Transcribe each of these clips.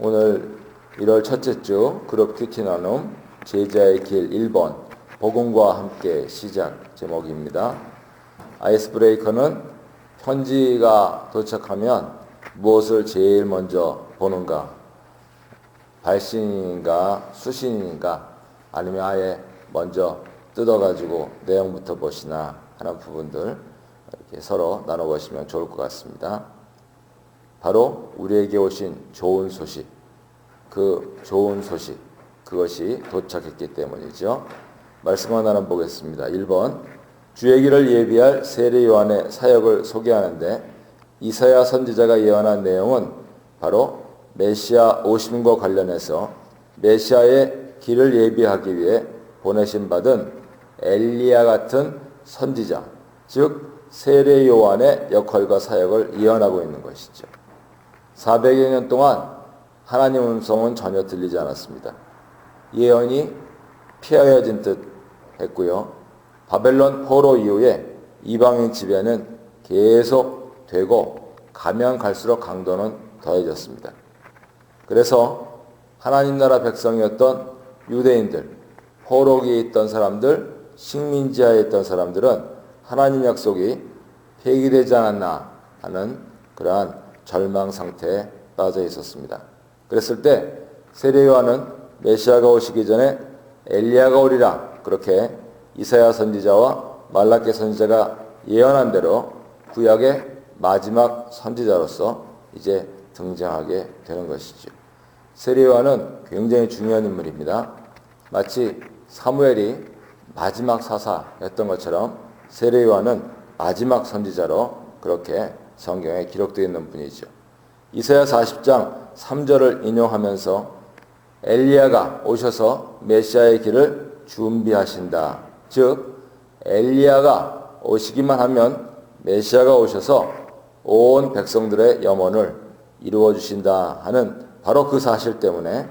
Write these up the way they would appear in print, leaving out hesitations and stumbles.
오늘 1월 첫째 주 그룹 큐티 나눔 제자의 길 1번 복음과 함께 시작 제목입니다. 아이스 브레이커는 편지가 도착하면 무엇을 제일 먼저 보는가? 발신인가 수신인가? 아니면 아예 먼저 뜯어가지고 내용부터 보시나 하는 부분들 이렇게 서로 나눠보시면 좋을 것 같습니다. 바로 우리에게 오신 좋은 소식, 그 좋은 소식, 그것이 도착했기 때문이죠. 말씀을 나눠보겠습니다. 1번, 주의 길을 예비할 세례 요한의 사역을 소개하는데 이사야 선지자가 예언한 내용은 바로 메시아 오심과 관련해서 메시아의 길을 예비하기 위해 보내심 받은 엘리야 같은 선지자, 즉 세례 요한의 역할과 사역을 예언하고 있는 것이죠. 400여 년 동안 하나님 음성은 전혀 들리지 않았습니다. 예언이 피하여진 듯 했고요. 바벨론 포로 이후에 이방인 지배는 계속 되고 가면 갈수록 강도는 더해졌습니다. 그래서 하나님 나라 백성이었던 유대인들, 포로기에 있던 사람들, 식민지하에 있던 사람들은 하나님 약속이 폐기되지 않았나 하는 그러한 절망 상태에 빠져 있었습니다. 그랬을 때 세례 요한은 메시아가 오시기 전에 엘리야가 오리라 그렇게 이사야 선지자와 말라기 선지자가 예언한 대로 구약의 마지막 선지자로서 이제 등장하게 되는 것이죠. 세례 요한은 굉장히 중요한 인물입니다. 마치 사무엘이 마지막 사사였던 것처럼 세례 요한은 마지막 선지자로 그렇게 성경에 기록되어 있는 분이죠. 이사야 40장 3절을 인용하면서 엘리야가 오셔서 메시아의 길을 준비하신다. 즉 엘리야가 오시기만 하면 메시아가 오셔서 온 백성들의 염원을 이루어 주신다 하는 바로 그 사실 때문에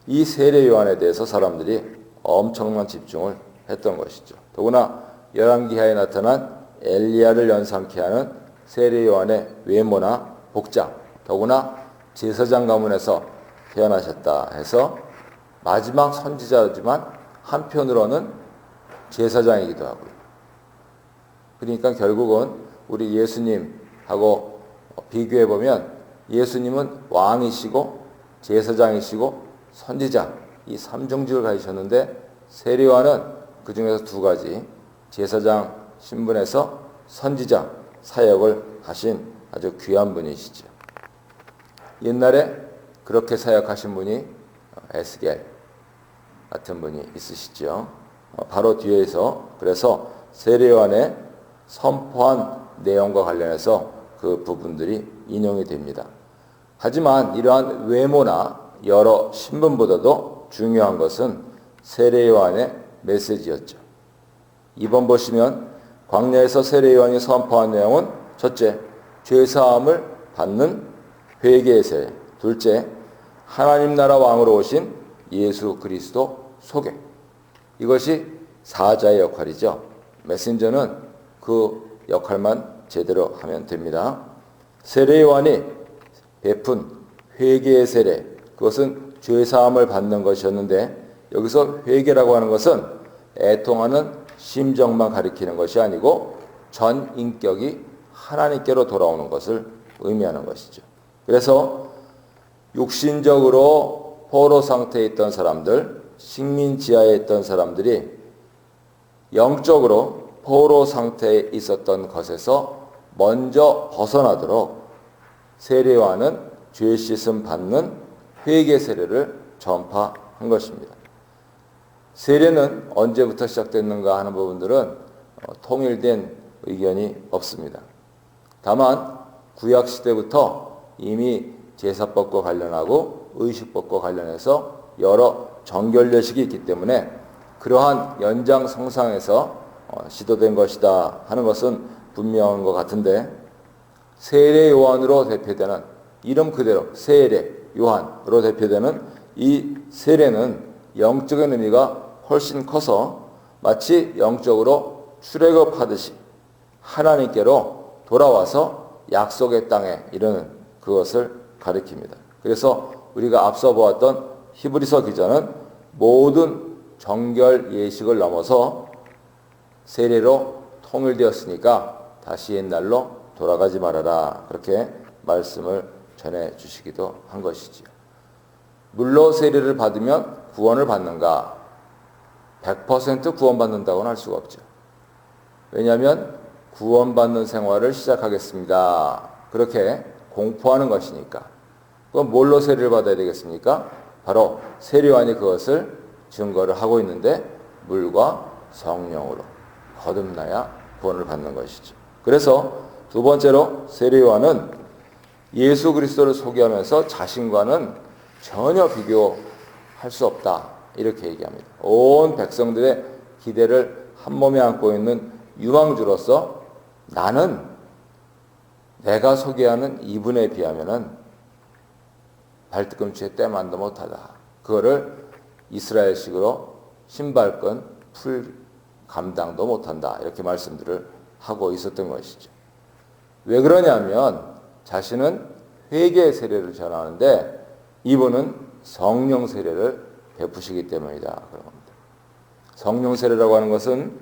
이 세례 요한에 대해서 사람들이 엄청난 집중을 했던 것이죠. 더구나 열왕기하에 나타난 엘리야를 연상케 하는 세례 요한의 외모나 복장, 더구나 제사장 가문에서 태어나셨다 해서 마지막 선지자지만 한편으로는 제사장이기도 하고요. 그러니까 결국은 우리 예수님하고 비교해 보면 예수님은 왕이시고 제사장이시고 선지자 이 삼중직을 가지셨는데 세례 요한은 그 중에서 두 가지 제사장 신분에서 선지자 사역을 하신 아주 귀한 분이시죠. 옛날에 그렇게 사역하신 분이 에스겔 같은 분이 있으시죠. 바로 뒤에서 그래서 세례 요한의 선포한 내용과 관련해서 그 부분들이 인용이 됩니다. 하지만 이러한 외모나 여러 신분보다도 중요한 것은 세례 요한의 메시지였죠. 2번 보시면 광야에서 세례 요한이 선포한 내용은 첫째, 죄사함을 받는 회개의 세례. 둘째, 하나님 나라 왕으로 오신 예수 그리스도 소개. 이것이 사자의 역할이죠. 메신저는 그 역할만 제대로 하면 됩니다. 세례 요한이 베푼 회개의 세례. 그것은 죄사함을 받는 것이었는데 여기서 회개라고 하는 것은 애통하는 심정만 가리키는 것이 아니고 전 인격이 하나님께로 돌아오는 것을 의미하는 것이죠. 그래서 육신적으로 포로 상태에 있던 사람들, 식민지하에 있던 사람들이 영적으로 포로 상태에 있었던 것에서 먼저 벗어나도록 세례 요한은 죄 씻음 받는 회개 세례를 전파한 것입니다. 세례는 언제부터 시작됐는가 하는 부분들은 통일된 의견이 없습니다. 다만 구약 시대부터 이미 제사법과 관련하고 의식법과 관련해서 여러 정결례식이 있기 때문에 그러한 연장성상에서 시도된 것이다 하는 것은 분명한 것 같은데 세례 요한으로 대표되는 이름 그대로 세례 요한으로 대표되는 이 세례는 영적인 의미가 훨씬 커서 마치 영적으로 출애굽하듯이 하나님께로 돌아와서 약속의 땅에 이르는 그것을 가리킵니다. 그래서 우리가 앞서 보았던 히브리서 기자는 모든 정결 예식을 넘어서 세례로 통일되었으니까 다시 옛날로 돌아가지 말아라. 그렇게 말씀을 전해 주시기도 한 것이지요. 물로 세례를 받으면 구원을 받는가? 100% 구원받는다고는 할 수가 없죠. 왜냐하면 구원받는 생활을 시작하겠습니다. 그렇게 공포하는 것이니까. 그럼 뭘로 세례를 받아야 되겠습니까? 바로 세례요한이 그것을 증거를 하고 있는데 물과 성령으로 거듭나야 구원을 받는 것이죠. 그래서 두 번째로 세례요한은 예수 그리스도를 소개하면서 자신과는 전혀 비교할 수 없다. 이렇게 얘기합니다. 온 백성들의 기대를 한 몸에 안고 있는 유망주로서 나는 내가 소개하는 이분에 비하면은 발뒤꿈치에 때만도 못하다. 그거를 이스라엘식으로 신발끈 풀 감당도 못한다. 이렇게 말씀들을 하고 있었던 것이죠. 왜 그러냐면 자신은 회개의 세례를 전하는데 이분은 성령 세례를 베푸시기 때문이다. 그런 겁니다. 성령 세례라고 하는 것은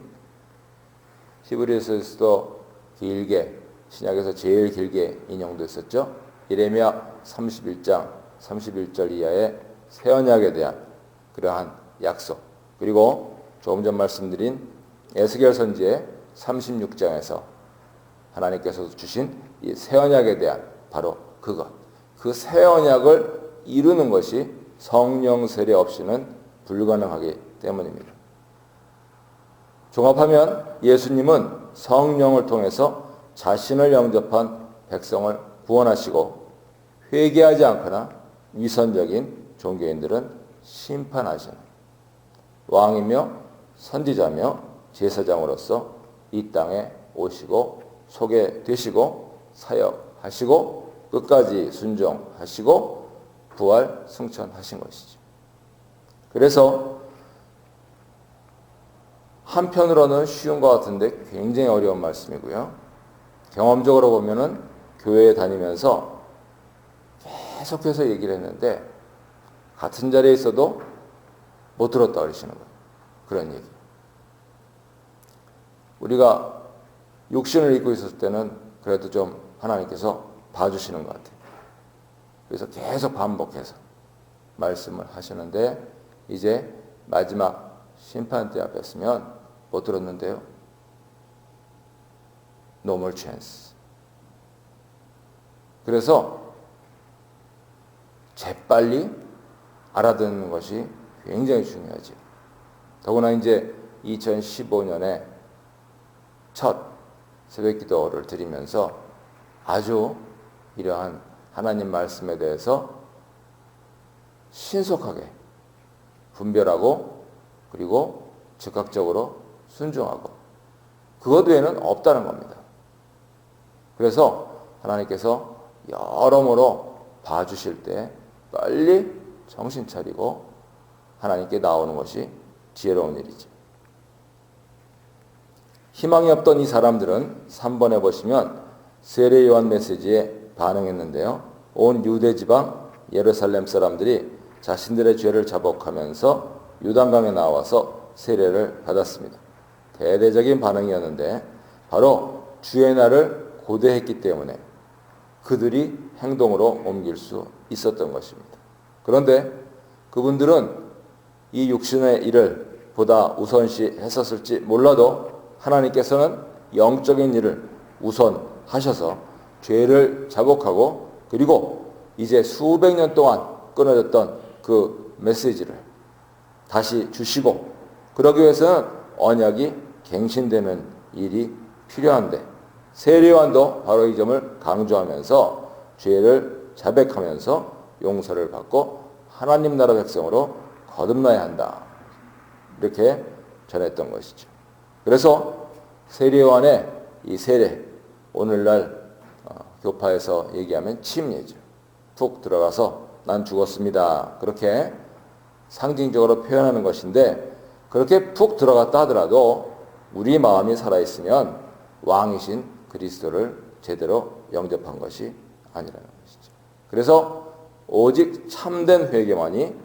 히브리서에서도 길게 신약에서 제일 길게 인용됐었죠. 예레미야 31장 31절 이하의 새 언약에 대한 그러한 약속, 그리고 조금 전 말씀드린 에스겔 선지의 36장에서 하나님께서 주신 이 새 언약에 대한 바로 그것, 그 새 언약을 이루는 것이 성령 세례 없이는 불가능하기 때문입니다. 종합하면 예수님은 성령을 통해서 자신을 영접한 백성을 구원하시고 회개하지 않거나 위선적인 종교인들은 심판하시는 왕이며 선지자며 제사장으로서 이 땅에 오시고 소개되시고 사역하시고 끝까지 순종하시고 부활 승천하신 것이죠. 그래서 한편으로는 쉬운 것 같은데 굉장히 어려운 말씀이고요. 경험적으로 보면은 교회에 다니면서 계속해서 얘기를 했는데 같은 자리에 있어도 못 들었다 그러시는 거예요. 그런 얘기. 우리가 육신을 입고 있었을 때는 그래도 좀 하나님께서 봐주시는 것 같아요. 그래서 계속 반복해서 말씀을 하시는데 이제 마지막 심판대 앞에 서면 못 들었는데요. No more chance. 그래서 재빨리 알아듣는 것이 굉장히 중요하죠. 더구나 이제 2015년에 첫 새벽 기도를 드리면서 아주 이러한 하나님 말씀에 대해서 신속하게 분별하고 그리고 즉각적으로 순종하고 그것 외에는 없다는 겁니다. 그래서 하나님께서 여러모로 봐주실 때 빨리 정신 차리고 하나님께 나오는 것이 지혜로운 일이죠. 희망이 없던 이 사람들은 3번에 보시면 세례 요한 메시지에 반응했는데요. 온 유대 지방 예루살렘 사람들이 자신들의 죄를 자복하면서 요단강에 나와서 세례를 받았습니다. 대대적인 반응이었는데 바로 주의 날을 고대했기 때문에 그들이 행동으로 옮길 수 있었던 것입니다. 그런데 그분들은 이 육신의 일을 보다 우선시 했었을지 몰라도 하나님께서는 영적인 일을 우선하셔서 죄를 자복하고 그리고 이제 수백 년 동안 끊어졌던 그 메시지를 다시 주시고 그러기 위해서는 언약이 갱신되는 일이 필요한데 세례요한도 바로 이 점을 강조하면서 죄를 자백하면서 용서를 받고 하나님 나라 백성으로 거듭나야 한다. 이렇게 전했던 것이죠. 그래서 세례요한의 이 세례, 오늘날 교파에서 얘기하면 침례죠. 푹 들어가서 난 죽었습니다. 그렇게 상징적으로 표현하는 것인데 그렇게 푹 들어갔다 하더라도 우리 마음이 살아있으면 왕이신 그리스도를 제대로 영접한 것이 아니라는 것이죠. 그래서 오직 참된 회개만이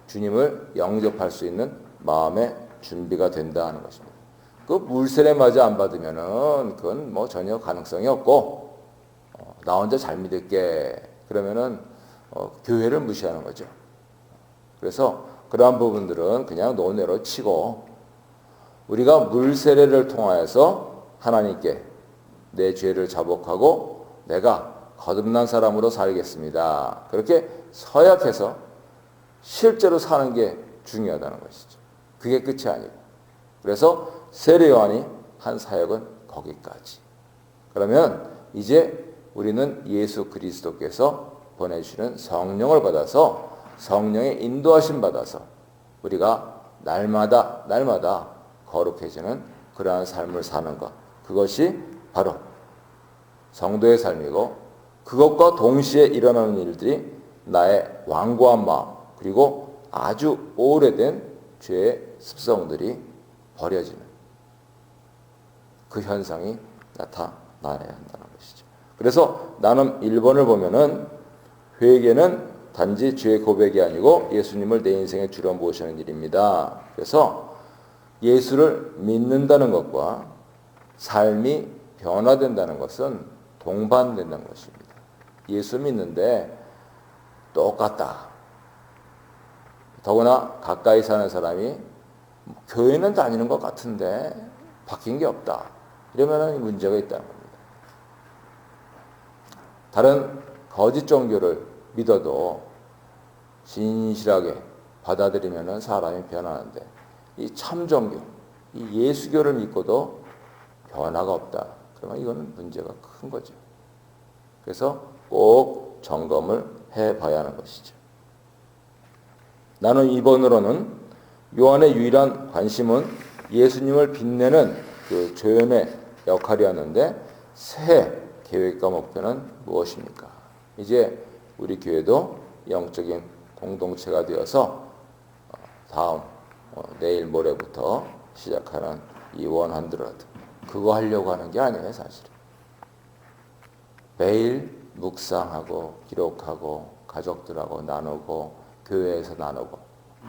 주님을 영접할 수 있는 마음의 준비가 된다 하는 것입니다. 그 물세례마저 안 받으면은 그건 뭐 전혀 가능성이 없고 나 혼자 잘 믿을게 그러면은 교회를 무시하는 거죠. 그래서 그러한 부분들은 그냥 논외로 치고 우리가 물세례를 통하여서 하나님께 내 죄를 자복하고 내가 거듭난 사람으로 살겠습니다. 그렇게 서약해서 실제로 사는 게 중요하다는 것이죠. 그게 끝이 아니고. 그래서 세례 요한이 한 사역은 거기까지. 그러면 이제 우리는 예수 그리스도께서 보내주시는 성령을 받아서 성령의 인도하심 받아서 우리가 날마다 거룩해지는 그러한 삶을 사는 것. 그것이 바로 성도의 삶이고 그것과 동시에 일어나는 일들이 나의 완고한 마음 그리고 아주 오래된 죄의 습성들이 버려지는 그 현상이 나타나야 한다는 것이죠. 그래서 나는 1번을 보면은 회개는 단지 죄의 고백이 아니고 예수님을 내 인생의 주로 모시는 일입니다. 그래서 예수를 믿는다는 것과 삶이 변화된다는 것은 동반된다는 것입니다. 예수 믿는데 똑같다. 더구나 가까이 사는 사람이 교회는 다니는 것 같은데 바뀐 게 없다. 이러면 문제가 있다는 겁니다. 다른 거짓 종교를 믿어도 진실하게 받아들이면 사람이 변하는데 이 참종교, 이 예수교를 믿고도 변화가 없다. 그러면 이거는 문제가 큰 거죠. 그래서 꼭 점검을 해봐야 하는 것이죠. 나는 2번으로는 요한의 유일한 관심은 예수님을 빛내는 그 조연의 역할이었는데 새 계획과 목표는 무엇입니까? 이제 우리 교회도 영적인 공동체가 되어서 다음 내일 모레부터 시작하는 이 100 그거 하려고 하는 게 아니에요, 사실은. 매일 묵상하고 기록하고 가족들하고 나누고 교회에서 나누고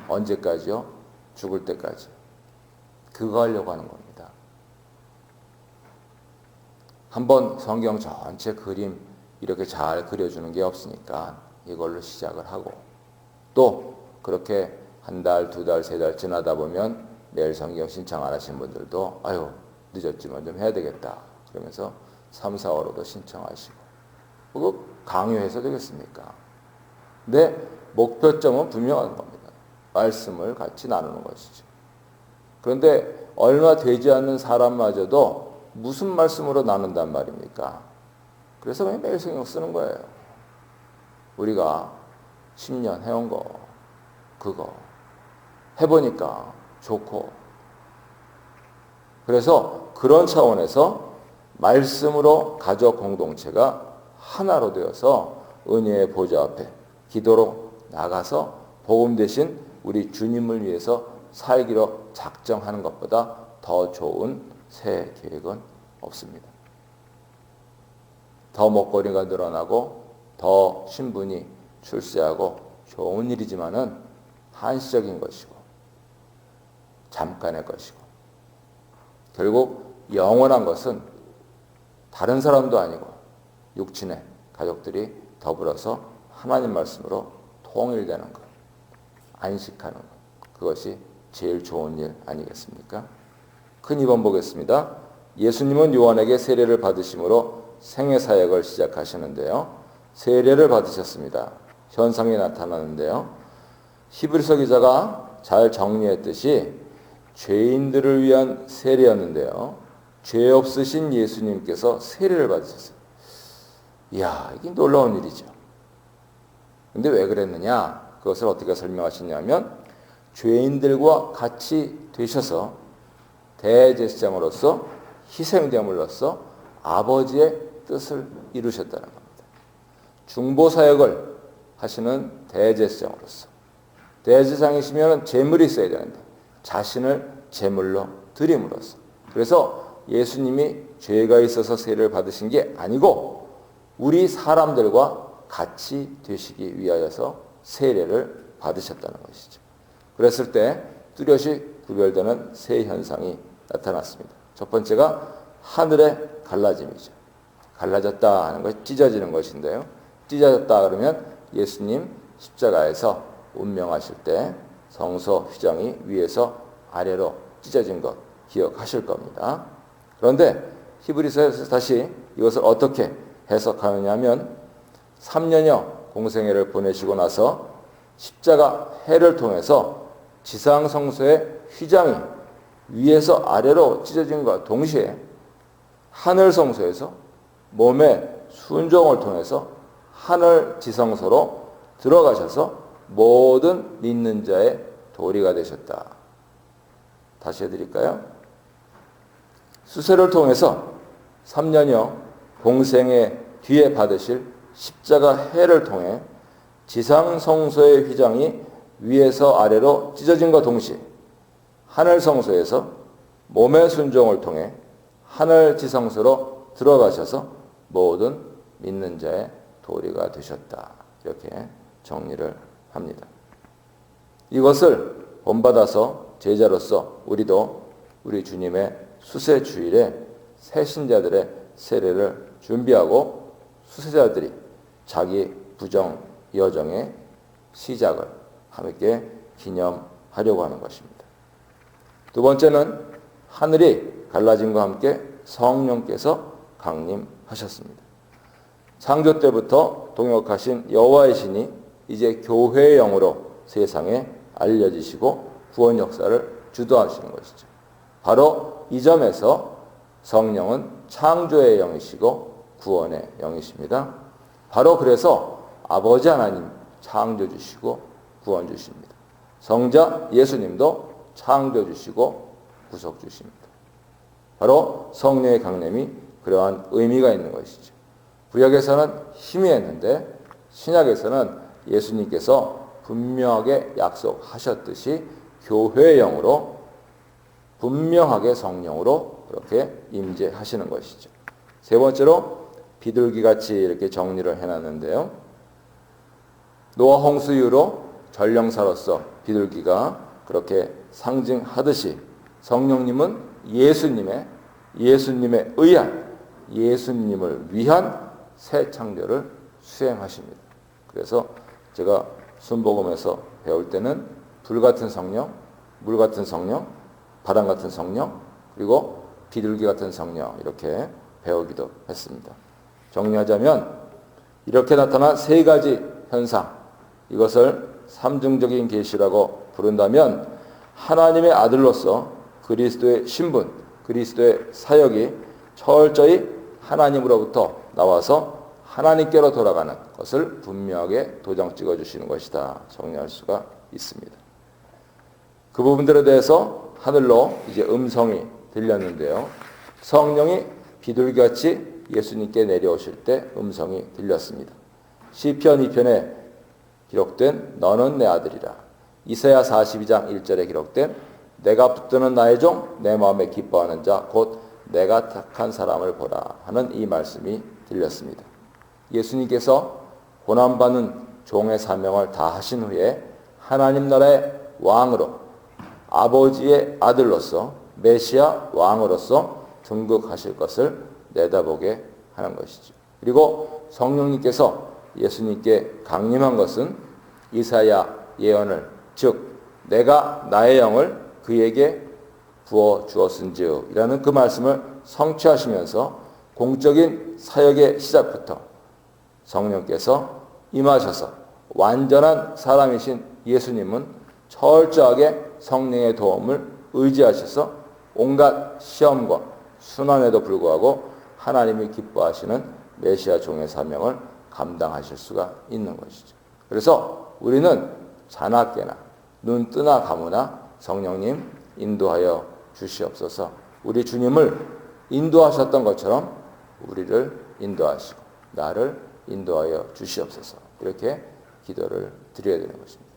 언제까지요? 죽을 때까지. 그거 하려고 하는 겁니다. 한번 성경 전체 그림 이렇게 잘 그려주는 게 없으니까 이걸로 시작을 하고 또 그렇게 한 달, 두 달, 세 달 지나다 보면 내일 성경 신청 안 하신 분들도 아유 늦었지만 좀 해야 되겠다 그러면서 3, 4월로도 신청하시고 그거 강요해서 되겠습니까? 근데 목표점은 분명한 겁니다. 말씀을 같이 나누는 것이죠. 그런데 얼마 되지 않는 사람마저도 무슨 말씀으로 나눈단 말입니까? 그래서 그냥 매일 성경 쓰는 거예요. 우리가 10년 해온 거 그거 해보니까 좋고 그래서 그런 차원에서 말씀으로 가족 공동체가 하나로 되어서 은혜의 보좌 앞에 기도로 나가서 복음 대신 우리 주님을 위해서 살기로 작정하는 것보다 더 좋은 새 계획은 없습니다. 더 먹거리가 늘어나고 더 신분이 출세하고 좋은 일이지만은 한시적인 것이고 잠깐의 것이고 결국 영원한 것은 다른 사람도 아니고 육친의 가족들이 더불어서 하나님 말씀으로 통일되는 것, 안식하는 것, 그것이 제일 좋은 일 아니겠습니까? 큰 2번 보겠습니다. 예수님은 요한에게 세례를 받으심으로 생애 사역을 시작하시는데요. 세례를 받으셨습니다. 현상이 나타나는데요. 히브리서 기자가 잘 정리했듯이 죄인들을 위한 세례였는데요. 죄 없으신 예수님께서 세례를 받으셨어요. 이야, 이게 놀라운 일이죠. 근데 왜 그랬느냐? 그것을 어떻게 설명하시냐면 죄인들과 같이 되셔서 대제사장으로서 희생제물로서 아버지의 뜻을 이루셨다는 겁니다. 중보사역을 하시는 대제사장으로서 대제사장이시면 제물이 있어야 되는데 자신을 제물로 드림으로써 그래서 예수님이 죄가 있어서 세례를 받으신 게 아니고 우리 사람들과 같이 되시기 위하여서 세례를 받으셨다는 것이죠. 그랬을 때 뚜렷이 구별되는 세 현상이 나타났습니다. 첫 번째가 하늘의 갈라짐이죠. 갈라졌다 하는 것이 찢어지는 것인데요. 찢어졌다 그러면 예수님 십자가에서 운명하실 때 성소 휘장이 위에서 아래로 찢어진 것 기억하실 겁니다. 그런데 히브리서에서 다시 이것을 어떻게 해석하느냐 하면 3년여 공생애를 보내시고 나서 십자가 해를 통해서 지상 성소의 휘장이 위에서 아래로 찢어진 것과 동시에 하늘 성소에서 몸의 순종을 통해서 하늘 지성소로 들어가셔서 모든 믿는 자의 도리가 되셨다. 다시 해드릴까요? 수세를 통해서 3년여 공생의 뒤에 받으실 십자가 해를 통해 지상 성소의 휘장이 위에서 아래로 찢어진과 동시에 하늘 성소에서 몸의 순종을 통해 하늘 지성소로 들어가셔서 모든 믿는 자의 도리가 되셨다. 이렇게 정리를 합니다. 이것을 본받아서 제자로서 우리도 우리 주님의 수세 주일에 새신자들의 세례를 준비하고 수세자들이 자기 부정 여정의 시작을 함께 기념하려고 하는 것입니다. 두 번째는 하늘이 갈라짐과 함께 성령께서 강림하셨습니다. 창조 때부터 동역하신 여호와의 신이 이제 교회의 영으로 세상에 알려지시고 구원 역사를 주도하시는 것이죠. 바로 이 점에서 성령은 창조의 영이시고 구원의 영이십니다. 바로 그래서 아버지 하나님 창조주시고 구원주십니다. 성자 예수님도 창조주시고 구속주십니다. 바로 성령의 강림이 그러한 의미가 있는 것이죠. 구약에서는 희미했는데 신약에서는 예수님께서 분명하게 약속하셨듯이 교회의 영으로 분명하게 성령으로 그렇게 임재하시는 것이죠. 세 번째로 비둘기같이 이렇게 정리를 해놨는데요. 노아 홍수 이후로 전령사로서 비둘기가 그렇게 상징하듯이 성령님은 예수님의 의한 예수님을 위한 새 창조를 수행하십니다. 그래서 제가 순복음에서 배울 때는 불 같은 성령, 물 같은 성령, 바람 같은 성령, 그리고 비둘기 같은 성령 이렇게 배우기도 했습니다. 정리하자면 이렇게 나타난 세 가지 현상, 이것을 삼중적인 계시라고 부른다면 하나님의 아들로서 그리스도의 신분, 그리스도의 사역이 철저히 하나님으로부터 나와서 하나님께로 돌아가는 것을 분명하게 도장 찍어주시는 것이다. 정리할 수가 있습니다. 그 부분들에 대해서 하늘로 이제 음성이 들렸는데요. 성령이 비둘기같이 예수님께 내려오실 때 음성이 들렸습니다. 시편 2편에 기록된 너는 내 아들이라. 이사야 42장 1절에 기록된 내가 붙드는 나의 종, 내 마음에 기뻐하는 자, 곧 내가 택한 사람을 보라 하는 이 말씀이 들렸습니다. 예수님께서 고난받는 종의 사명을 다 하신 후에 하나님 나라의 왕으로 아버지의 아들로서 메시아 왕으로서 등극하실 것을 내다보게 하는 것이죠. 그리고 성령님께서 예수님께 강림한 것은 이사야 예언을 즉 내가 나의 영을 그에게 부어 주었은즉 이라는 그 말씀을 성취하시면서 공적인 사역의 시작부터 성령께서 임하셔서 완전한 사람이신 예수님은 철저하게 성령의 도움을 의지하셔서 온갖 시험과 순환에도 불구하고 하나님이 기뻐하시는 메시아 종의 사명을 감당하실 수가 있는 것이죠. 그래서 우리는 자나깨나 눈 뜨나 감으나 성령님 인도하여 주시옵소서. 우리 주님을 인도하셨던 것처럼 우리를 인도하시고 나를 인도하여 주시옵소서. 이렇게 기도를 드려야 되는 것입니다.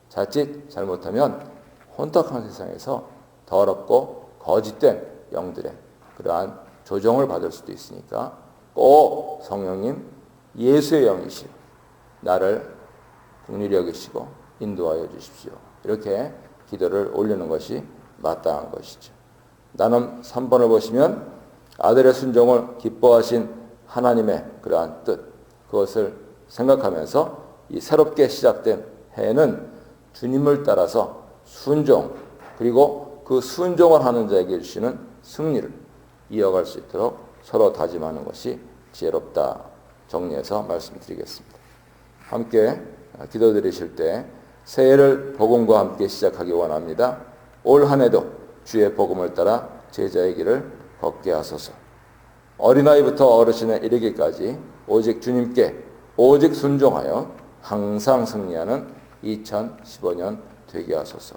자칫 잘못하면 혼탁한 세상에서 더럽고 거짓된 영들의 그러한 조종을 받을 수도 있으니까 꼭 성령님 예수의 영이신 나를 긍휼히 여기시고 인도하여 주십시오. 이렇게 기도를 올리는 것이 마땅한 것이죠. 나눔 3번을 보시면 아들의 순종을 기뻐하신 하나님의 그러한 뜻, 그것을 생각하면서 이 새롭게 시작된 해에는 주님을 따라서 순종, 그리고 그 순종을 하는 자에게 주시는 승리를 이어갈 수 있도록 서로 다짐하는 것이 지혜롭다. 정리해서 말씀드리겠습니다. 함께 기도드리실 때 새해를 복음과 함께 시작하기 원합니다. 올 한 해도 주의 복음을 따라 제자의 길을 걷게 하소서. 어린아이부터 어르신에 이르기까지 오직 주님께 오직 순종하여 항상 승리하는 2015년 되게 하소서.